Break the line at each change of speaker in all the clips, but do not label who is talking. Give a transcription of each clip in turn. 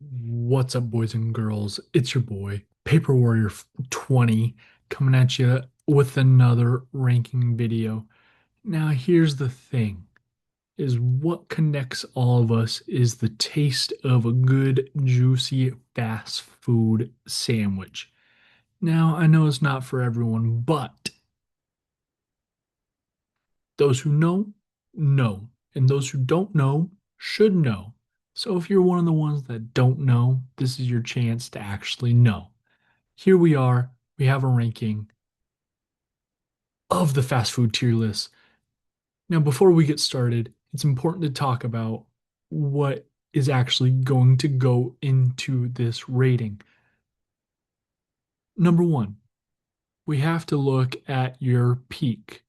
What's up, boys and girls? It's your boy, Paper Warrior 20, coming at you with another ranking video. Now, here's the thing, is what connects all of us is the taste of a good, juicy, fast food sandwich. Now, I know it's not for everyone, but those who know, know, and those who don't know should know. So if you're one of the ones that don't know, this is your chance to actually know. Here we are. We have a ranking of the fast food tier list. Now, before we get started, it's important to talk about what is actually going to go into this rating. Number one, we have to look at your peak.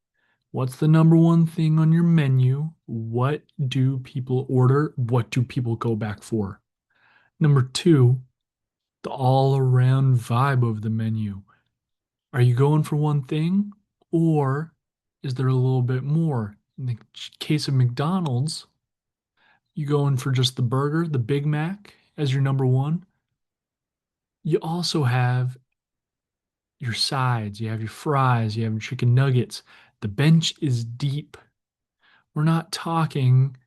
What's the number one thing on your menu? What do people order? What do people go back for? Number two, the all around vibe of the menu. Are you going for one thing, or is there a little bit more? In the case of McDonald's, you going for just the burger, the Big Mac as your number one. You also have your sides, you have your fries, you have your chicken nuggets. The bench is deep. We're not talking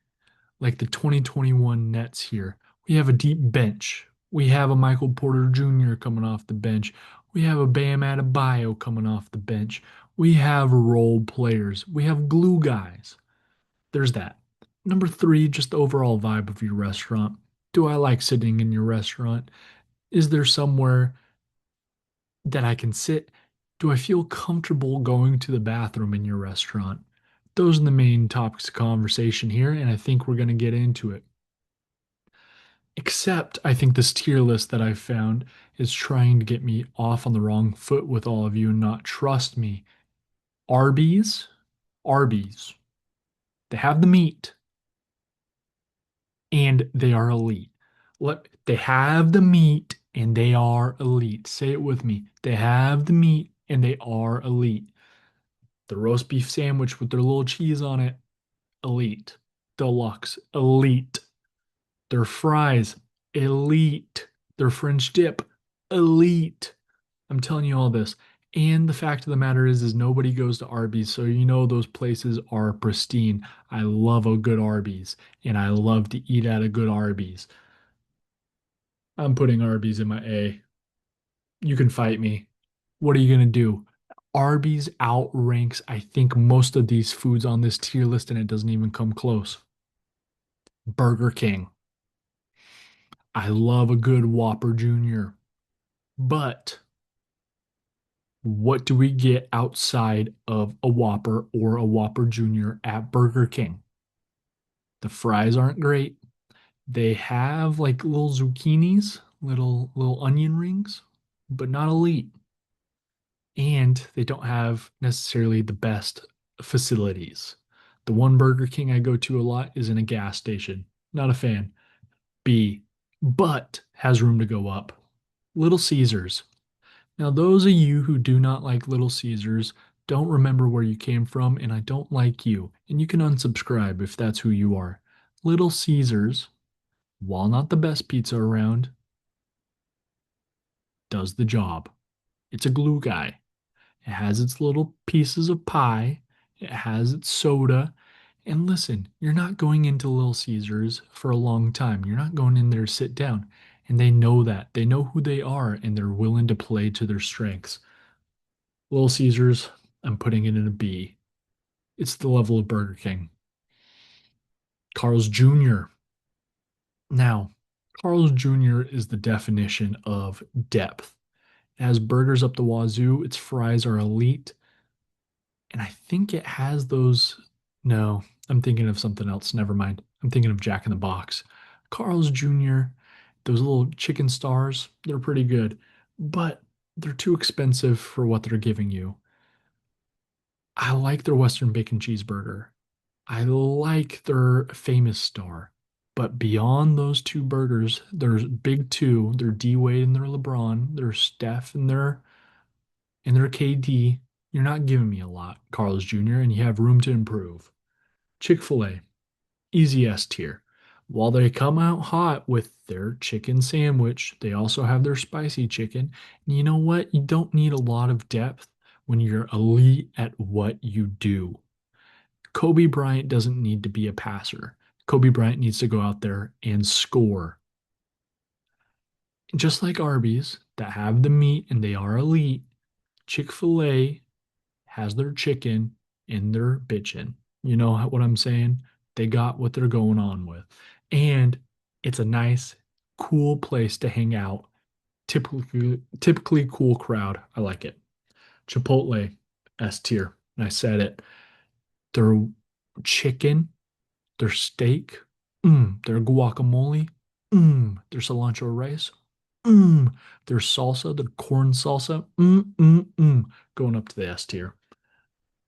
like the 2021 Nets here. We have a deep bench. We have a Michael Porter Jr. coming off the bench. We have a Bam Adebayo coming off the bench. We have role players. We have glue guys. There's that. Number three, just the overall vibe of your restaurant. Do I like sitting in your restaurant? Is there somewhere that I can sit? Do I feel comfortable going to the bathroom in your restaurant? Those are the main topics of conversation here, and I think we're going to get into it. Except I think this tier list that I've found is trying to get me off on the wrong foot with all of you and not trust me. Arby's, Arby's, they have the meat and they are elite. They have the meat and they are elite. Say it with me. They have the meat and they are elite. The roast beef sandwich with their little cheese on it, elite. Deluxe, elite. Their fries, elite. Their French dip, elite. I'm telling you all this. And the fact of the matter is nobody goes to Arby's, so you know those places are pristine. I love a good Arby's, and I love to eat at a good Arby's. I'm putting Arby's in my A. You can fight me. What are you gonna do? Arby's outranks, I think, most of these foods on this tier list, and it doesn't even come close. Burger King. I love a good Whopper Jr. But what do we get outside of a Whopper or a Whopper Jr. at Burger King? The fries aren't great. They have like little zucchinis, little onion rings, but not elite. And they don't have necessarily the best facilities. The one Burger King I go to a lot is in a gas station. Not a fan. B, but has room to go up. Little Caesars. Now, those of you who do not like Little Caesars don't remember where you came from, and I don't like you. And you can unsubscribe if that's who you are. Little Caesars, while not the best pizza around, does the job. It's a glue guy. It has its little pieces of pie, it has its soda. And listen, you're not going into Little Caesars for a long time. You're not going in there to sit down. And they know that. They know who they are, and they're willing to play to their strengths. Little Caesars, I'm putting it in a B. It's the level of Burger King. Carl's Jr. Now, Carl's Jr. is the definition of depth. It has burgers up the wazoo, its fries are elite, and I think it has those. No, I'm thinking of something else. Never mind. I'm thinking of Jack in the Box. Carl's Jr., those little chicken stars, they're pretty good, but they're too expensive for what they're giving you. I like their Western bacon cheeseburger. I like their famous star. But beyond those two burgers, there's big two. They're D Wade and their LeBron. There's Steph and their KD. You're not giving me a lot, Carl's Jr., and you have room to improve. Chick-fil-A, easy S tier. While they come out hot with their chicken sandwich, they also have their spicy chicken. And you know what? You don't need a lot of depth when you're elite at what you do. Kobe Bryant doesn't need to be a passer. Kobe Bryant needs to go out there and score. Just like Arby's that have the meat and they are elite, Chick-fil-A has their chicken and their bitchin'. You know what I'm saying? They got what they're going on with. And it's a nice, cool place to hang out. Typically cool crowd. I like it. Chipotle, S tier. And I said it. Their chicken, their steak, their guacamole, their cilantro rice, their salsa, their corn salsa, going up to the S tier.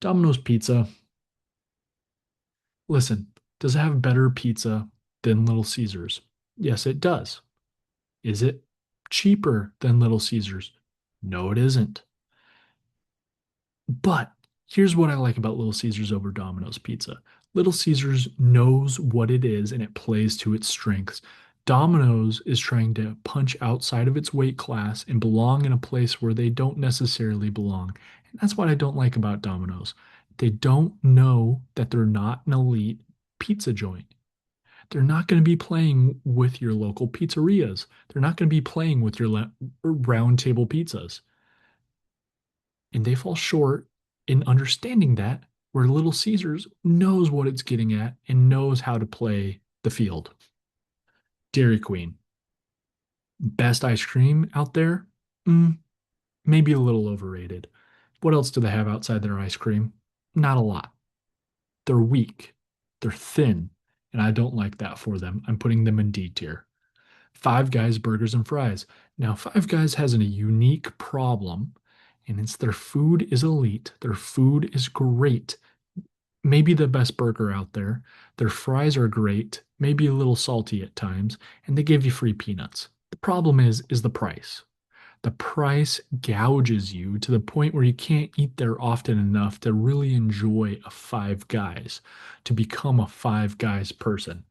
Domino's Pizza. Listen, does it have better pizza than Little Caesars? Yes, it does. Is it cheaper than Little Caesars? No, it isn't. But here's what I like about Little Caesars over Domino's Pizza. Little Caesars knows what it is and it plays to its strengths. Domino's is trying to punch outside of its weight class and belong in a place where they don't necessarily belong. And that's what I don't like about Domino's. They don't know that they're not an elite pizza joint. They're not going to be playing with your local pizzerias. They're not going to be playing with your round table pizzas. And they fall short in understanding that, where Little Caesars knows what it's getting at and knows how to play the field. Dairy Queen, best ice cream out there? Mm, maybe a little overrated. What else do they have outside their ice cream? Not a lot. They're weak, they're thin, and I don't like that for them. I'm putting them in D tier. Five Guys Burgers and Fries. Now, Five Guys has a unique problem, and it's their food is elite. Their food is great. Maybe the best burger out there. Their fries are great, maybe a little salty at times, and they give you free peanuts. The problem is the price. The price gouges you to the point where you can't eat there often enough to really enjoy a Five Guys, to become a Five Guys person.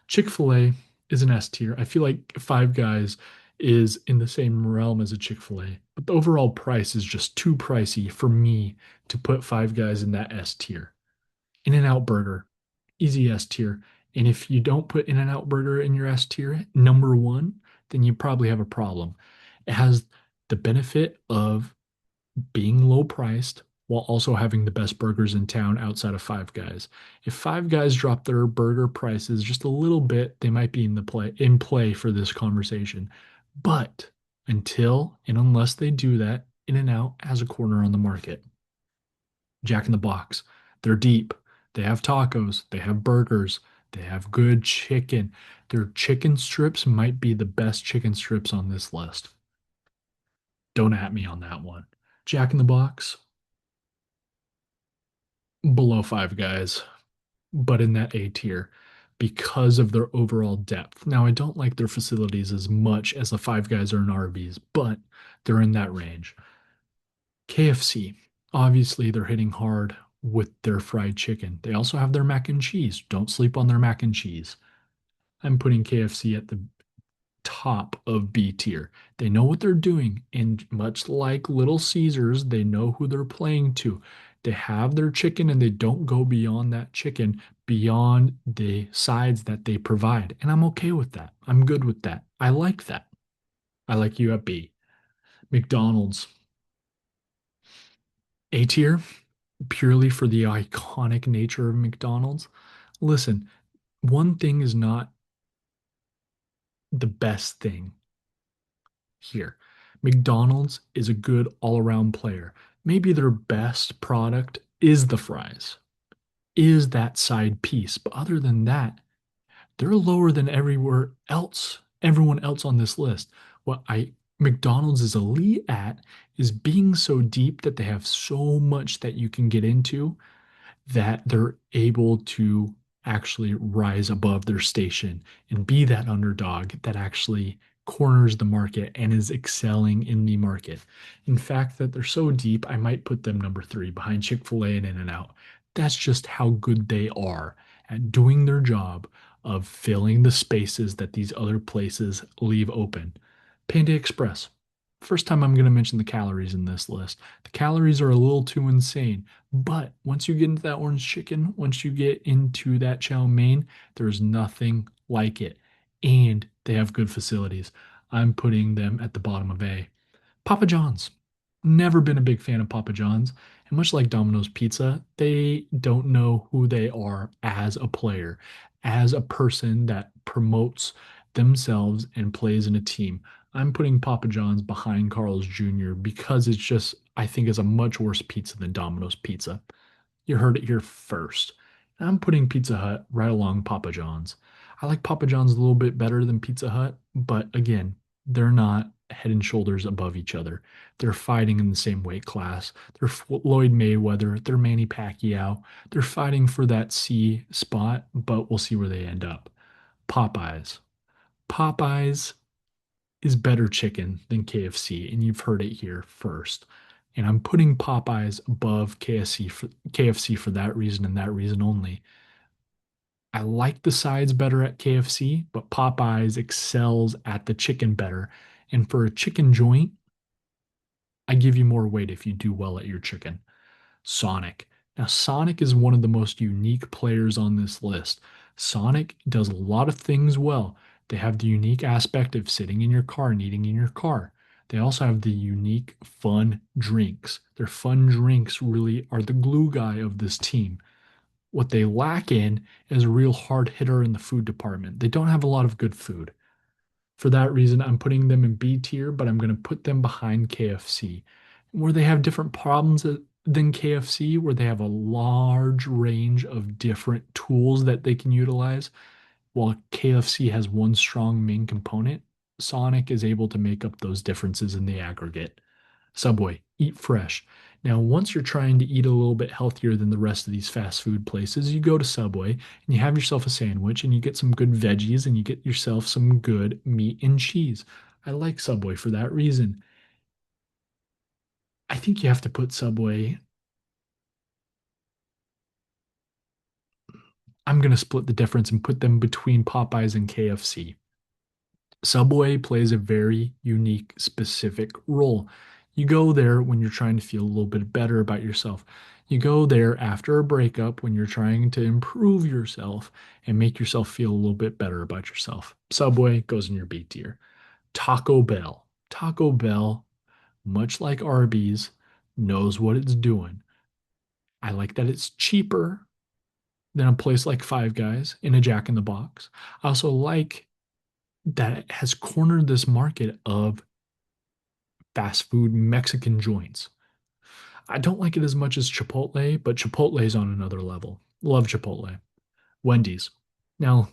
Chick-fil-A is an S tier. I feel like Five Guys is in the same realm as a Chick-fil-A, but the overall price is just too pricey for me to put Five Guys in that S tier. In-N-Out Burger, easy S tier. And if you don't put In-N-Out Burger in your S tier, number one, then you probably have a problem. It has the benefit of being low priced while also having the best burgers in town outside of Five Guys. If Five Guys drop their burger prices just a little bit, they might be in play for this conversation. But until and unless they do that, In-N-Out has a corner on the market. Jack in the Box, they're deep. They have tacos, they have burgers, they have good chicken. Their chicken strips might be the best chicken strips on this list. Don't at me on that one. Jack in the Box, below Five Guys, but in that A tier because of their overall depth. Now, I don't like their facilities as much as the Five Guys or an Arby's, but they're in that range. KFC, obviously, they're hitting hard with their fried chicken. They also have their mac and cheese. Don't sleep on their mac and cheese. I'm putting KFC at the top of B tier. They know what they're doing, and much like Little Caesars, they know who they're playing to. They have their chicken and they don't go beyond that chicken, beyond the sides that they provide. And I'm okay with that. I'm good with that. I like that. I like you at B. McDonald's, A tier, purely for the iconic nature of McDonald's. Listen, one thing is not the best thing here. McDonald's is a good all around player. Maybe their best product is the fries, is that side piece. But other than that, they're lower than everyone else on this list. What I McDonald's is elite at is being so deep that they have so much that you can get into that they're able to actually rise above their station and be that underdog that actually corners the market and is excelling in the market. In fact, that they're so deep, I might put them number three behind Chick-fil-A and In-N-Out. That's just how good they are at doing their job of filling the spaces that these other places leave open. Panda Express. First time I'm going to mention the calories in this list. The calories are a little too insane, but once you get into that orange chicken, once you get into that chow mein, there's nothing like it. And they have good facilities. I'm putting them at the bottom of A. Papa John's. Never been a big fan of Papa John's. And much like Domino's Pizza, they don't know who they are as a player, as a person that promotes themselves and plays in a team. I'm putting Papa John's behind Carl's Jr. because it's just, I think, is a much worse pizza than Domino's Pizza. You heard it here first. I'm putting Pizza Hut right along Papa John's. I like Papa John's a little bit better than Pizza Hut, but again, they're not head and shoulders above each other. They're fighting in the same weight class. They're Floyd Mayweather, they're Manny Pacquiao. They're fighting for that C spot, but we'll see where they end up. Popeyes. Popeyes is better chicken than KFC, and you've heard it here first. And I'm putting Popeyes above KFC for that reason and that reason only. I like the sides better at KFC, but Popeyes excels at the chicken better. And for a chicken joint, I give you more weight if you do well at your chicken. Sonic. Now, Sonic is one of the most unique players on this list. Sonic does a lot of things well. They have the unique aspect of sitting in your car and eating in your car. They also have the unique fun drinks. Their fun drinks really are the glue guy of this team. What they lack in is a real hard hitter in the food department. They don't have a lot of good food. For that reason, I'm putting them in B tier, but I'm going to put them behind KFC, where they have different problems than KFC, where they have a large range of different tools that they can utilize. While KFC has one strong main component, Sonic is able to make up those differences in the aggregate. Subway, eat fresh. Now, once you're trying to eat a little bit healthier than the rest of these fast food places, you go to Subway and you have yourself a sandwich and you get some good veggies and you get yourself some good meat and cheese. I like Subway for that reason. I think you have to put Subway. I'm going to split the difference and put them between Popeyes and KFC. Subway plays a very unique, specific role. You go there when you're trying to feel a little bit better about yourself. You go there after a breakup when you're trying to improve yourself and make yourself feel a little bit better about yourself. Subway goes in your B tier. Taco Bell. Taco Bell, much like Arby's, knows what it's doing. I like that it's cheaper than a place like Five Guys in a Jack in the Box. I also like that it has cornered this market of fast food Mexican joints. I don't like it as much as Chipotle, but Chipotle is on another level. Love Chipotle. Wendy's. Now,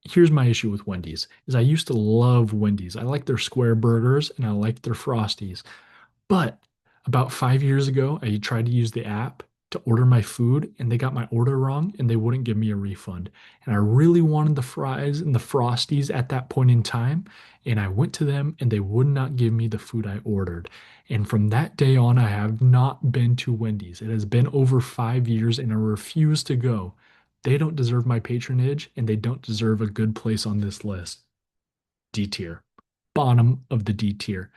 here's my issue with Wendy's is I used to love Wendy's. I like their square burgers and I like their frosties. But about 5 years ago, I tried to use the app to order my food and they got my order wrong and they wouldn't give me a refund. And I really wanted the fries and the Frosties at that point in time. And I went to them and they would not give me the food I ordered. And from that day on, I have not been to Wendy's. It has been over 5 years and I refuse to go. They don't deserve my patronage and they don't deserve a good place on this list. D tier. Bottom of the D tier.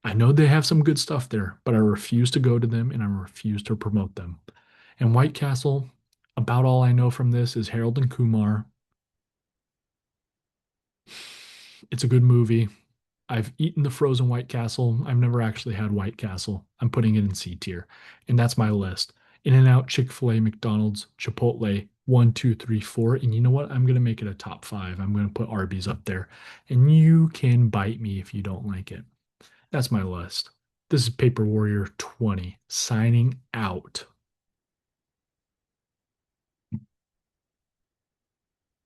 I know they have some good stuff there, but I refuse to go to them and I refuse to promote them. And White Castle, about all I know from this is Harold and Kumar. It's a good movie. I've eaten the frozen White Castle. I've never actually had White Castle. I'm putting it in C tier. And that's my list. In-N-Out, Chick-fil-A, McDonald's, Chipotle, one, two, three, four. And you know what? I'm going to make it a top five. I'm going to put Arby's up there. And you can bite me if you don't like it. That's my list. This is Paper Warrior 20 signing out.